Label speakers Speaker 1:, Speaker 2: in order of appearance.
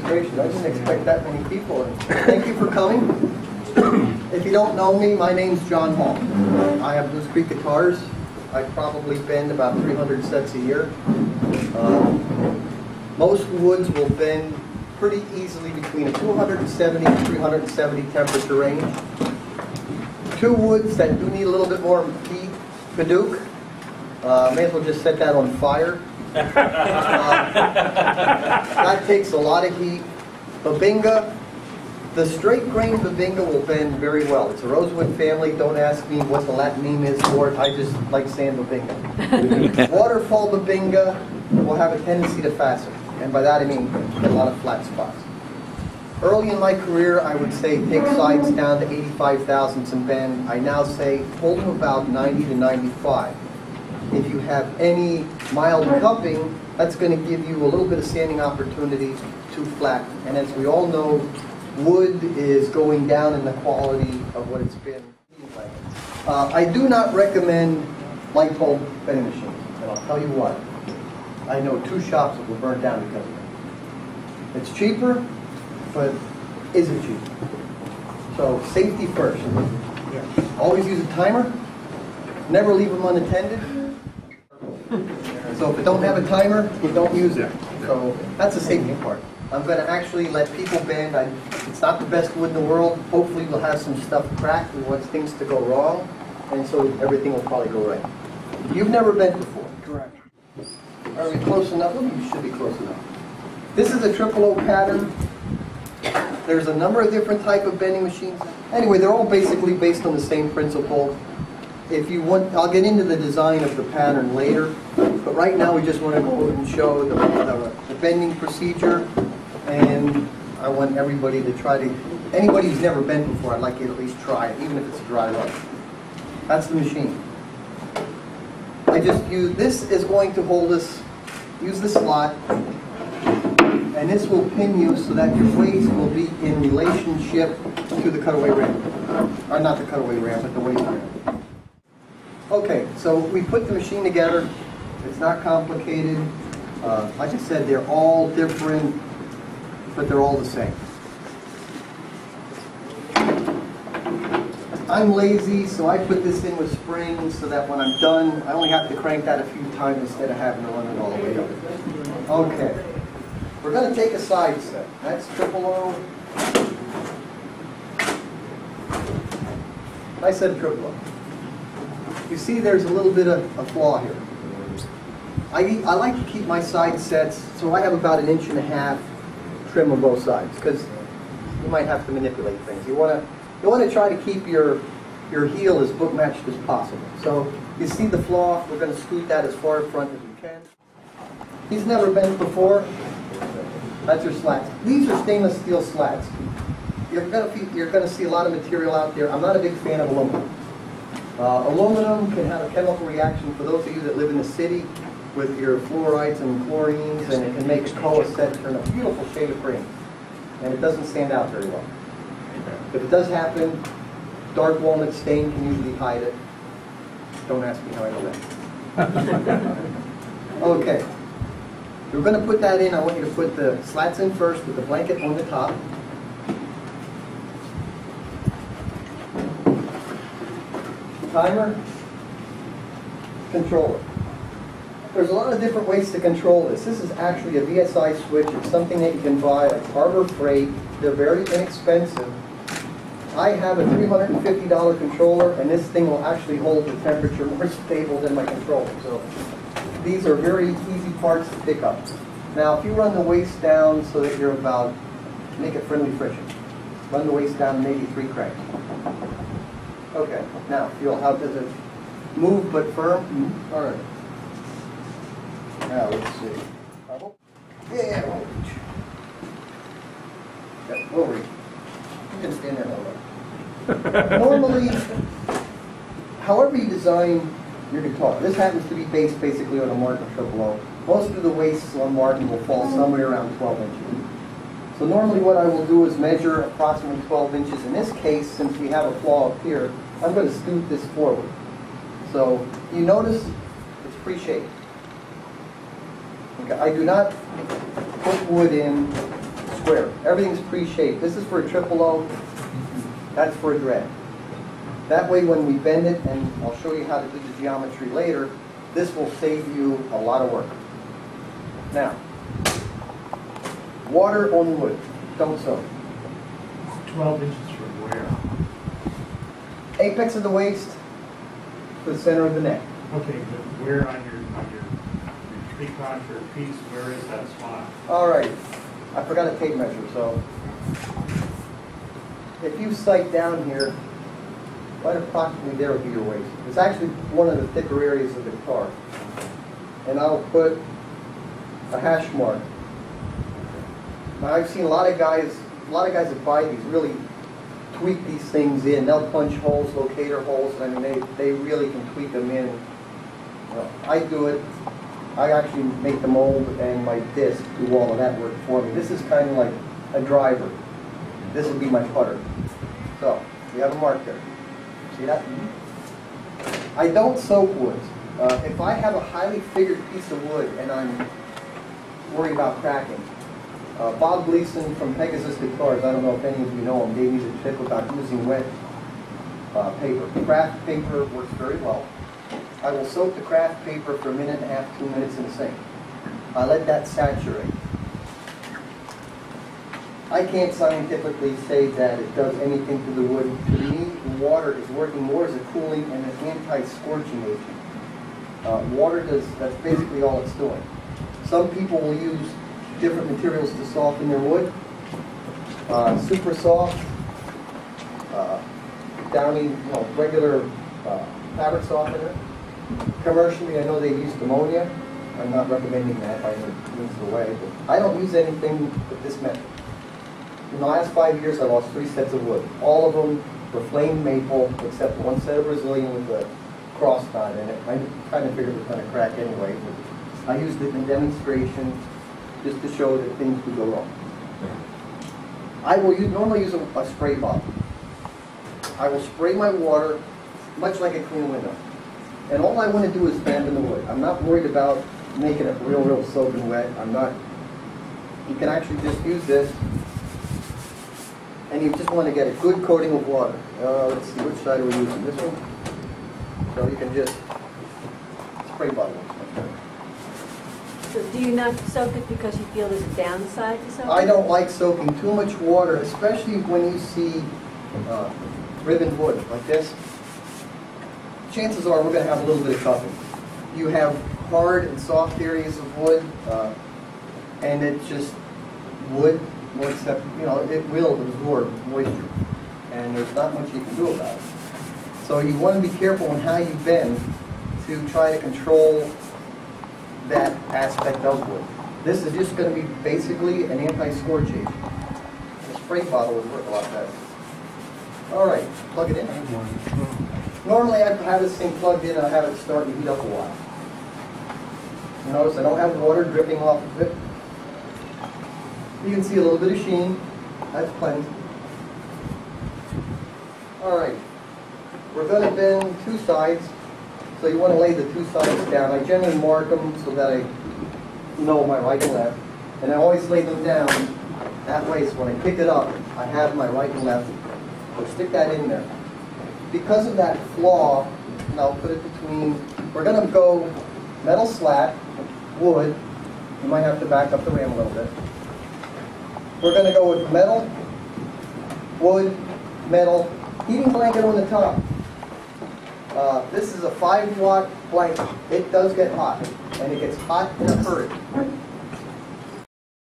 Speaker 1: gracious, I didn't expect that many people. Thank you for coming. If you don't know me, my name's John Hall. I have Loose Creek Guitars. I probably bend about 300 sets a year. Most woods will bend pretty easily between a 270 and 370 temperature range. Two woods that do need a little bit more heat, Padauk. May as well just set that on fire. That takes a lot of heat. Babinga, the straight grain Babinga will bend very well. It's a rosewood family. Don't ask me what the Latin name is for it. I just like saying Babinga. Waterfall Babinga will have a tendency to fasten. And by that I mean a lot of flat spots. Early in my career, I would say take sides down to 85 thousandths and bend. I now say hold them about 90 to 95. If you have any mild cupping, that's going to give you a little bit of sanding opportunity to flatten. And as we all know, wood is going down in the quality of what it's been. I do not recommend light bulb bending machines, and I'll tell you why. I know 2 shops that were burned down because of it. It's cheaper, but is it cheap? So safety first. Always use a timer. Never leave them unattended. So if it don't have a timer, you don't use it. So that's the safety part. I'm going to actually let people bend. It's not the best wood in the world. Hopefully we'll have some stuff cracked. We want things to go wrong, and so everything will probably go right. You've never bent before. Correct. Are we close enough? Well, you should be close enough. This is a triple O pattern. There's a number of different type of bending machines. Anyway, they're all basically based on the same principle. If you want, I'll get into the design of the pattern later, but right now we just want to go and show the bending procedure, and I want everybody to try to, anybody who's never bent before, I'd like you to at least try it, even if it's a dry run. That's the machine. I just use, this is going to hold us, use the slot, and this will pin you so that your waist will be in relationship to the cutaway ramp. Or not the cutaway ramp, but the waist ramp. Okay, so we put the machine together. It's not complicated. Like I said, they're all different, but they're all the same. I'm lazy, so I put this in with springs so that when I'm done, I only have to crank that a few times instead of having to run it all the way up. Okay, we're going to take a side set. That's triple O. I said triple O. You see there's a little bit of a flaw here. I like to keep my side sets, so I have about 1.5 inches trim on both sides, because you might have to manipulate things. You want to try to keep your heel as book matched as possible. So you see the flaw, we're going to scoot that as far in front as we can. He's never bent before. That's your slats. These are stainless steel slats. You're going to see a lot of material out there. I'm not a big fan of aluminum. Aluminum can have a chemical reaction for those of you that live in the city with your fluorides and chlorines, and it can make a koa set turn a beautiful shade of green. And it doesn't stand out very well. If it does happen, dark walnut stain can usually hide it. Don't ask me how I know that. Okay. We're going to put that in. I want you to put the slats in first with the blanket on the top. Timer, controller. There's a lot of different ways to control this. This is actually a VSI switch. It's something that you can buy at Harbor Freight. They're very inexpensive. I have a $350 controller, and this thing will actually hold the temperature more stable than my controller. So these are very easy parts to pick up. Now, if you run the waist down so that you're about, make it friendly friction. Run the waist down maybe 3 cranks. Okay, now feel how does it move but firm? All right. Now let's see. Yeah, we'll reach. Yeah, we'll reach. You can stand there a little. Normally, however you design your guitar, this happens to be based basically on a Martin triple O. Most of the waists on Martin will fall somewhere around 12 inches. So normally what I will do is measure approximately 12 inches. In this case, since we have a flaw up here, I'm going to scoot this forward. So you notice it's pre-shaped. Okay, I do not put wood in square. Everything's pre-shaped. This is for a triple O. That's for a dread. That way when we bend it, and I'll show you how to do the geometry later, this will save you a lot of work. Now, water on wood. Don't soak.
Speaker 2: 12 inches from where?
Speaker 1: Apex of the waist to the center of the neck.
Speaker 2: Okay, but where on your tree contour piece, where is that spot?
Speaker 1: All right. I forgot a tape measure, so if you sight down here, right approximately there would be your waist. It's actually one of the thicker areas of the guitar. And I'll put a hash mark. Now I've seen a lot of guys that buy these really tweak these things in. They'll punch holes, locator holes. I mean, they really can tweak them in. Well, I do it. I actually make the mold and my disc do all of that work for me. This is kind of like a driver. This would be my putter. So, you have a mark there. See that? I don't soak wood. If I have a highly figured piece of wood and I'm worried about cracking, Bob Gleason from Pegasus Guitars, I don't know if any of you know him, gave me the tip about using wet paper. Craft paper works very well. I will soak the craft paper for a minute and a half, 2 minutes in the sink. I let that saturate. I can't scientifically say that it does anything to the wood. To me, water is working more as a cooling and an anti-scorching agent. Water does, that's basically all it's doing. Some people will use different materials to soften their wood. Super soft, downy, regular fabric softener. Commercially, I know they use ammonia. I'm not recommending that by any means of the way, but I don't use anything with this method. In the last 5 years, I lost 3 sets of wood. All of them were flame maple, except one set of Brazilian with a cross knot in it. I kind of figured it was going to crack anyway, but I used it in demonstration just to show that things could go wrong. I will normally use a spray bottle. I will spray my water much like a clean window. And all I want to do is dampen the wood. I'm not worried about making it real soaking wet. You can actually just use this, and you just want to get a good coating of water. Let's see, which side are we using? This one? So you can just spray bottle it.
Speaker 3: So do you not soak it because you feel there's a downside to soaking?
Speaker 1: I don't like soaking too much water, especially when you see ribbon wood like this. Chances are we're going to have a little bit of cupping. You have hard and soft areas of wood, and it's just wood, well, except, it will absorb moisture, and there's not much you can do about it. So you want to be careful on how you bend to try to control that aspect of wood. This is just going to be basically an anti-scorch agent. A spray bottle would work a lot better. All right, plug it in. Normally I have this thing plugged in and I have it start and heat up a while. You notice I don't have water dripping off of it. You can see a little bit of sheen. That's plenty. All right, we're going to bend 2 sides. So you want to lay the 2 sides down. I generally mark them so that I know my right and left. And I always lay them down that way so when I pick it up, I have my right and left. So stick that in there. Because of that flaw, and I'll put it between, we're going to go metal slat, wood. You might have to back up the ram a little bit. We're going to go with metal, wood, metal, heating blanket on the top. This is a 5-watt blanket. It does get hot, and it gets hot in a hurry.